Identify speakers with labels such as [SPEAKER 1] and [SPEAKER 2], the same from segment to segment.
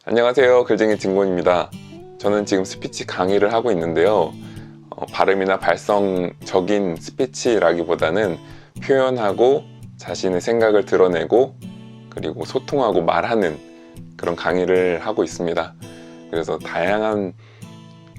[SPEAKER 1] 안녕하세요. 글쟁이 진곤입니다. 저는 지금 스피치 강의를 하고 있는데요. 발음이나 발성적인 스피치라기보다는 표현하고 자신의 생각을 드러내고 그리고 소통하고 말하는 그런 강의를 하고 있습니다. 그래서 다양한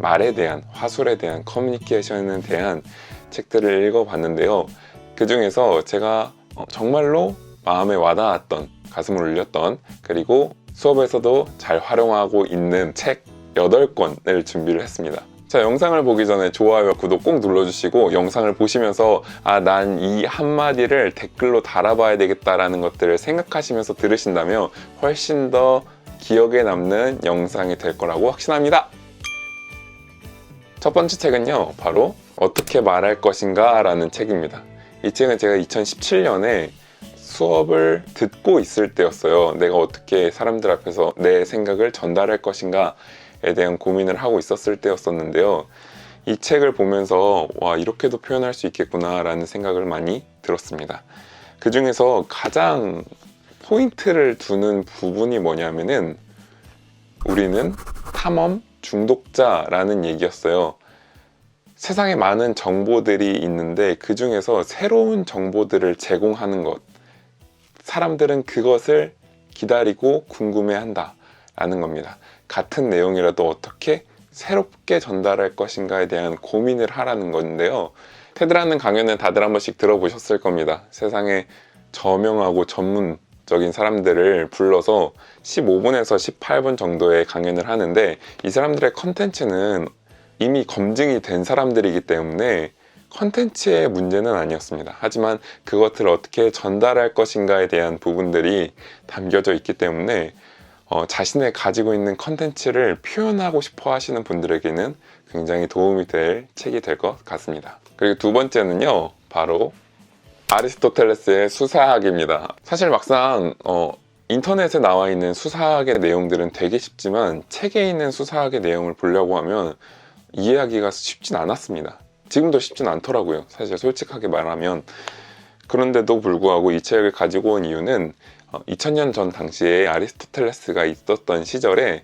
[SPEAKER 1] 말에 대한, 화술에 대한, 커뮤니케이션에 대한 책들을 읽어봤는데요. 그 중에서 제가 정말로 마음에 와닿았던, 가슴을 울렸던, 그리고 수업에서도 잘 활용하고 있는 책 8권을 준비를 했습니다. 자, 영상을 보기 전에 좋아요와 구독 꼭 눌러주시고 영상을 보시면서 난 이 한마디를 댓글로 달아봐야 되겠다라는 것들을 생각하시면서 들으신다면 훨씬 더 기억에 남는 영상이 될 거라고 확신합니다. 첫 번째 책은요, 바로 어떻게 말할 것인가 라는 책입니다. 이 책은 제가 2017년에 수업을 듣고 있을 때였어요. 내가 어떻게 사람들 앞에서 내 생각을 전달할 것인가에 대한 고민을 하고 있었을 때였었는데요. 이 책을 보면서 와, 이렇게도 표현할 수 있겠구나 라는 생각을 많이 들었습니다. 그 중에서 가장 포인트를 두는 부분이 뭐냐면은 우리는 탐험 중독자라는 얘기였어요. 세상에 많은 정보들이 있는데 그 중에서 새로운 정보들을 제공하는 것, 사람들은 그것을 기다리고 궁금해한다 라는 겁니다. 같은 내용이라도 어떻게 새롭게 전달할 것인가에 대한 고민을 하라는 건데요. 테드라는 강연은 다들 한 번씩 들어보셨을 겁니다. 세상에 저명하고 전문적인 사람들을 불러서 15분에서 18분 정도의 강연을 하는데 이 사람들의 컨텐츠는 이미 검증이 된 사람들이기 때문에 컨텐츠의 문제는 아니었습니다. 하지만 그것을 어떻게 전달할 것인가에 대한 부분들이 담겨져 있기 때문에 자신의 가지고 있는 컨텐츠를 표현하고 싶어 하시는 분들에게는 굉장히 도움이 될 책이 될 것 같습니다. 그리고 두 번째는요, 바로 아리스토텔레스의 수사학입니다. 사실 막상 인터넷에 나와 있는 수사학의 내용들은 되게 쉽지만 책에 있는 수사학의 내용을 보려고 하면 이해하기가 쉽진 않았습니다. 지금도 쉽진 않더라고요. 사실 솔직하게 말하면. 그런데도 불구하고 이 책을 가지고 온 이유는 2000년 전 당시에 아리스토텔레스가 있었던 시절에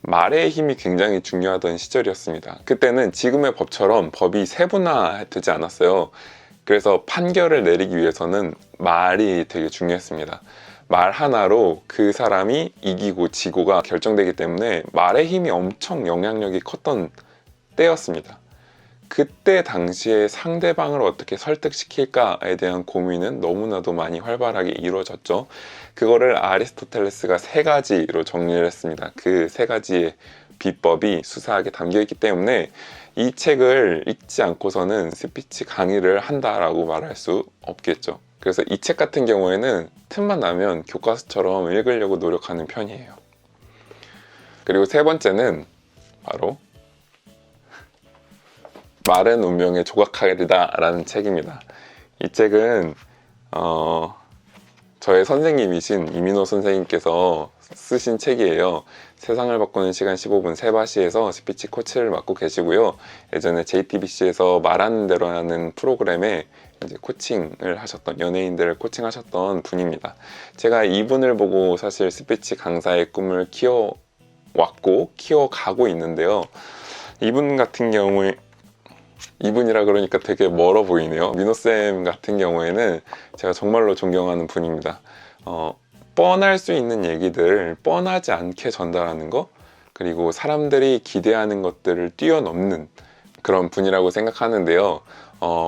[SPEAKER 1] 말의 힘이 굉장히 중요하던 시절이었습니다. 그때는 지금의 법처럼 법이 세분화되지 않았어요. 그래서 판결을 내리기 위해서는 말이 되게 중요했습니다. 말 하나로 그 사람이 이기고 지고가 결정되기 때문에 말의 힘이 엄청 영향력이 컸던 때였습니다. 그때 당시에 상대방을 어떻게 설득시킬까에 대한 고민은 너무나도 많이 활발하게 이루어졌죠. 그거를 아리스토텔레스가 3가지로 정리를 했습니다. 그 3가지의 비법이 수사하게 담겨 있기 때문에 이 책을 읽지 않고서는 스피치 강의를 한다라고 말할 수 없겠죠. 그래서 이 책 같은 경우에는 틈만 나면 교과서처럼 읽으려고 노력하는 편이에요. 그리고 세 번째는 바로 말은 운명의 조각하리다 라는 책입니다. 이 책은 저의 선생님이신 이민호 선생님께서 쓰신 책이에요. 세상을 바꾸는 시간 15분 세바시에서 스피치 코치를 맡고 계시고요. 예전에 JTBC에서 말하는 대로 하는 프로그램에 이제 코칭을 하셨던, 연예인들을 코칭하셨던 분입니다. 제가 이분을 보고 사실 스피치 강사의 꿈을 키워왔고 키워가고 있는데요. 이분 같은 경우에 이분이라 그러니까 되게 멀어 보이네요. 민호쌤 같은 경우에는 제가 정말로 존경하는 분입니다. 뻔할 수 있는 얘기들을 뻔하지 않게 전달하는 거, 그리고 사람들이 기대하는 것들을 뛰어넘는 그런 분이라고 생각하는데요.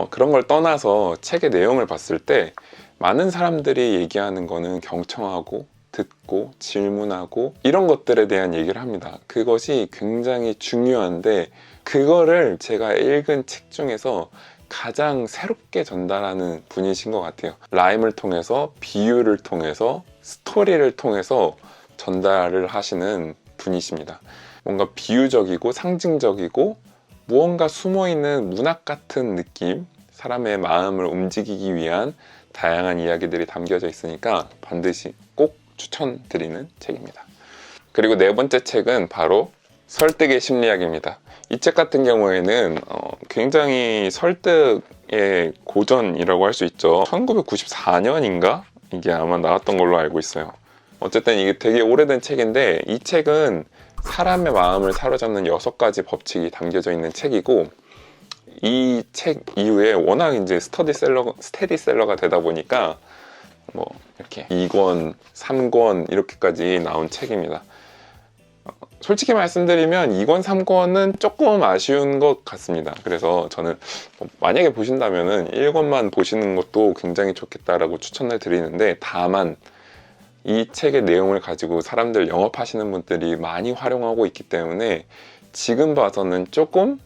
[SPEAKER 1] 그런 걸 떠나서 책의 내용을 봤을 때 많은 사람들이 얘기하는 거는 경청하고 듣고 질문하고 이런 것들에 대한 얘기를 합니다. 그것이 굉장히 중요한데 그거를 제가 읽은 책 중에서 가장 새롭게 전달하는 분이신 것 같아요. 라임을 통해서, 비유를 통해서, 스토리를 통해서 전달을 하시는 분이십니다. 뭔가 비유적이고 상징적이고 무언가 숨어있는 문학 같은 느낌, 사람의 마음을 움직이기 위한 다양한 이야기들이 담겨져 있으니까 반드시 꼭 추천드리는 책입니다. 그리고 네 번째 책은 바로 설득의 심리학입니다. 이 책 같은 경우에는 굉장히 설득의 고전이라고 할 수 있죠. 1994년인가? 이게 아마 나왔던 걸로 알고 있어요. 어쨌든 이게 되게 오래된 책인데, 이 책은 사람의 마음을 사로잡는 6가지 법칙이 담겨져 있는 책이고, 이 책 이후에 워낙 이제 스테디셀러가 되다 보니까 뭐 이렇게 2권, 3권 이렇게까지 나온 책입니다. 솔직히 말씀드리면 2권, 3권은 조금 아쉬운 것 같습니다. 그래서 저는 만약에 보신다면은 1권만 보시는 것도 굉장히 좋겠다라고 추천을 드리는데, 다만 이 책의 내용을 가지고 사람들 영업하시는 분들이 많이 활용하고 있기 때문에 지금 봐서는 조금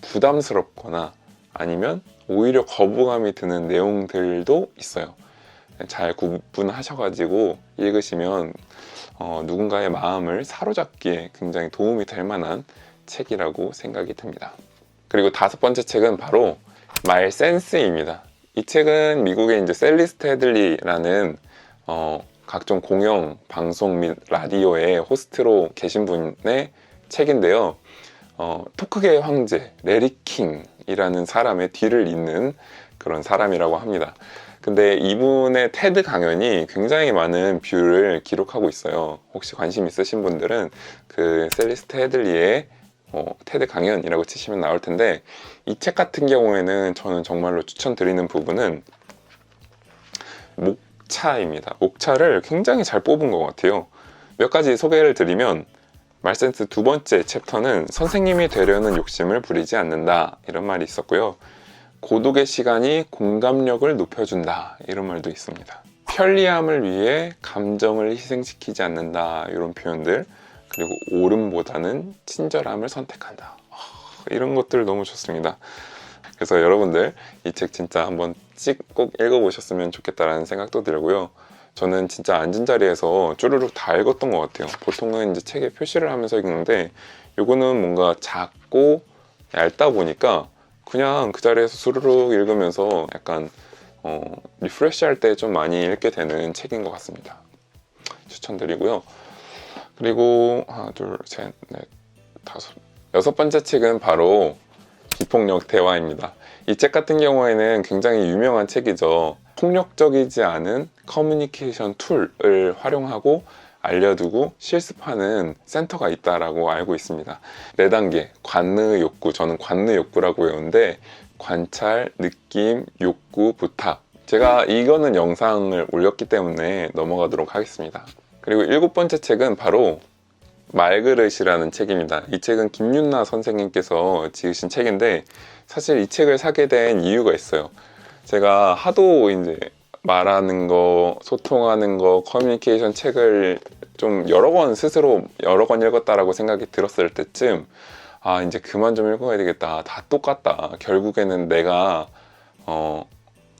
[SPEAKER 1] 부담스럽거나 아니면 오히려 거부감이 드는 내용들도 있어요. 잘 구분하셔가지고 읽으시면 누군가의 마음을 사로잡기에 굉장히 도움이 될 만한 책이라고 생각이 듭니다. 그리고 5번째 책은 바로 말 센스입니다. 이 책은 미국의 이제 셀리스트 헤들리라는 각종 공영 방송 및 라디오의 호스트로 계신 분의 책인데요. 토크계의 황제 레리 킹이라는 사람의 뒤를 잇는 그런 사람이라고 합니다. 근데 이분의 테드 강연이 굉장히 많은 뷰를 기록하고 있어요. 혹시 관심 있으신 분들은 그 셀리스트 헤들리의 테드 강연이라고 치시면 나올 텐데, 이 책 같은 경우에는 저는 정말로 추천드리는 부분은 목차입니다. 목차를 굉장히 잘 뽑은 것 같아요. 몇 가지 소개를 드리면, 말센스 2번째 챕터는 선생님이 되려는 욕심을 부리지 않는다, 이런 말이 있었고요. 고독의 시간이 공감력을 높여준다, 이런 말도 있습니다. 편리함을 위해 감정을 희생시키지 않는다, 이런 표현들. 그리고 옳음보다는 친절함을 선택한다, 이런 것들 너무 좋습니다. 그래서 여러분들 이 책 진짜 한번 꼭 읽어보셨으면 좋겠다라는 생각도 들고요. 저는 진짜 앉은 자리에서 쭈루룩 다 읽었던 것 같아요. 보통은 이제 책에 표시를 하면서 읽는데, 요거는 뭔가 작고 얇다 보니까 그냥 그 자리에서 수루룩 읽으면서 약간 리프레시 할 때 좀 많이 읽게 되는 책인 것 같습니다. 추천드리고요. 그리고 하나, 둘, 셋, 넷, 다섯, 6번째 책은 바로 비폭력 대화입니다. 이 책 같은 경우에는 굉장히 유명한 책이죠. 폭력적이지 않은 커뮤니케이션 툴을 활용하고 알려두고 실습하는 센터가 있다라고 알고 있습니다. 4단계 관느 욕구, 저는 관느 욕구라고 외우는데, 관찰, 느낌, 욕구, 부탁. 제가 이거는 영상을 올렸기 때문에 넘어가도록 하겠습니다. 그리고 7번째 책은 바로 말그릇이라는 책입니다. 이 책은 김윤나 선생님께서 지으신 책인데, 사실 이 책을 사게 된 이유가 있어요. 제가 하도 이제 말하는 거, 소통하는 거, 커뮤니케이션 책을 좀 스스로 여러 권 읽었다라고 생각이 들었을 때쯤, 이제 그만 좀 읽어야 되겠다. 다 똑같다. 결국에는 내가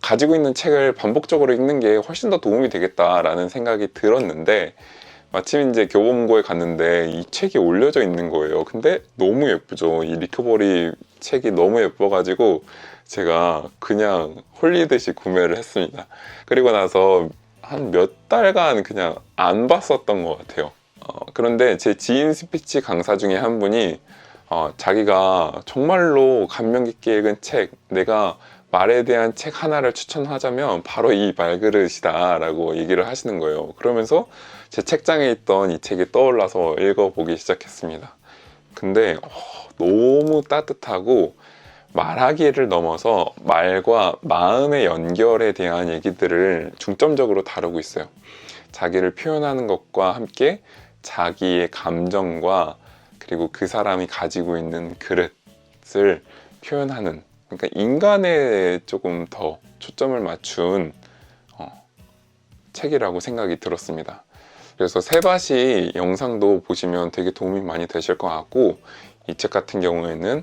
[SPEAKER 1] 가지고 있는 책을 반복적으로 읽는 게 훨씬 더 도움이 되겠다라는 생각이 들었는데, 마침 이제 교보문고에 갔는데 이 책이 올려져 있는 거예요. 근데 너무 예쁘죠. 이 리커버리 책이 너무 예뻐가지고 제가 그냥 홀리듯이 구매를 했습니다. 그리고 나서 한 몇 달간 그냥 안 봤었던 것 같아요. 그런데 제 지인 스피치 강사 중에 한 분이 자기가 정말로 감명 깊게 읽은 책, 내가 말에 대한 책 하나를 추천하자면 바로 이 말그릇이다 라고 얘기를 하시는 거예요. 그러면서 제 책장에 있던 이 책이 떠올라서 읽어보기 시작했습니다. 근데 너무 따뜻하고 말하기를 넘어서 말과 마음의 연결에 대한 얘기들을 중점적으로 다루고 있어요. 자기를 표현하는 것과 함께 자기의 감정과 그리고 그 사람이 가지고 있는 그릇을 표현하는, 그러니까 인간에 조금 더 초점을 맞춘 책이라고 생각이 들었습니다. 그래서 세바시 영상도 보시면 되게 도움이 많이 되실 것 같고, 이 책 같은 경우에는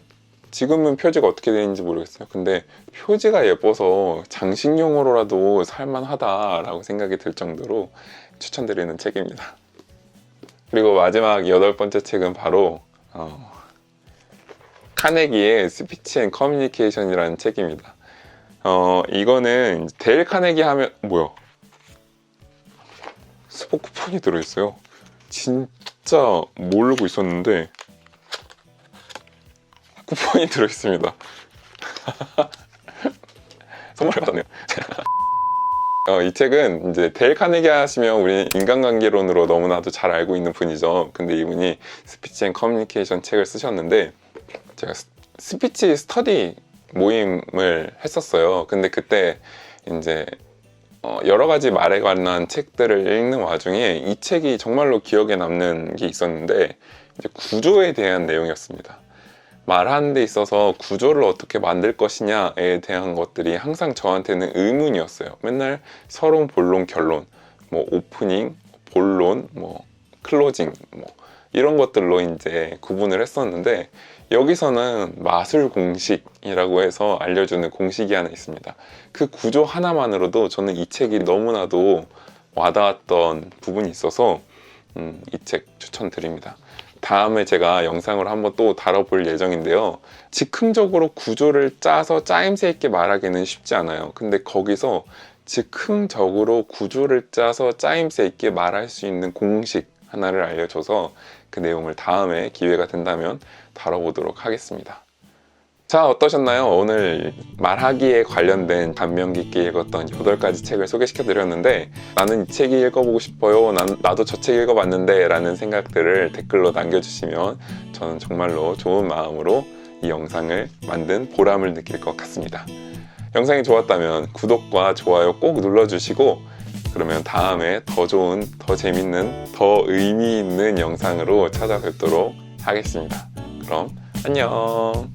[SPEAKER 1] 지금은 표지가 어떻게 되는지 모르겠어요. 근데 표지가 예뻐서 장식용으로라도 살만하다라고 생각이 들 정도로 추천드리는 책입니다. 그리고 마지막 8번째 책은 바로 카네기의 스피치 앤 커뮤니케이션이라는 책입니다. 이거는 데일 카네기 하면 스포크폰이 들어있어요. 진짜 모르고 있었는데 쿠폰이 들어있습니다. 선물 받았네요. 이 책은 이제 데일 카네기 하시면 우리 인간관계론으로 너무나도 잘 알고 있는 분이죠. 근데 이분이 스피치 앤 커뮤니케이션 책을 쓰셨는데, 제가 스피치 스터디 모임을 했었어요. 근데 그때 이제 여러 가지 말에 관한 책들을 읽는 와중에 이 책이 정말로 기억에 남는 게 있었는데, 이제 구조에 대한 내용이었습니다. 말하는 데 있어서 구조를 어떻게 만들 것이냐에 대한 것들이 항상 저한테는 의문이었어요. 맨날 서론, 본론, 결론, 뭐 오프닝, 본론, 뭐 클로징, 뭐 이런 것들로 이제 구분을 했었는데, 여기서는 마술 공식이라고 해서 알려주는 공식이 하나 있습니다. 그 구조 하나만으로도 저는 이 책이 너무나도 와닿았던 부분이 있어서 이 책 추천드립니다. 다음에 제가 영상으로 한번 또 다뤄볼 예정인데요. 즉흥적으로 구조를 짜서 짜임새 있게 말하기는 쉽지 않아요. 근데 거기서 즉흥적으로 구조를 짜서 짜임새 있게 말할 수 있는 공식 하나를 알려줘서 그 내용을 다음에 기회가 된다면 다뤄보도록 하겠습니다. 자, 어떠셨나요? 오늘 말하기에 관련된 감명 깊게 읽었던 8가지 책을 소개시켜 드렸는데, 나는 이 책이 읽어보고 싶어요, 나도 저 책 읽어봤는데 라는 생각들을 댓글로 남겨주시면 저는 정말로 좋은 마음으로 이 영상을 만든 보람을 느낄 것 같습니다. 영상이 좋았다면 구독과 좋아요 꼭 눌러주시고, 그러면 다음에 더 좋은, 더 재밌는, 더 의미 있는 영상으로 찾아뵙도록 하겠습니다. 그럼 안녕.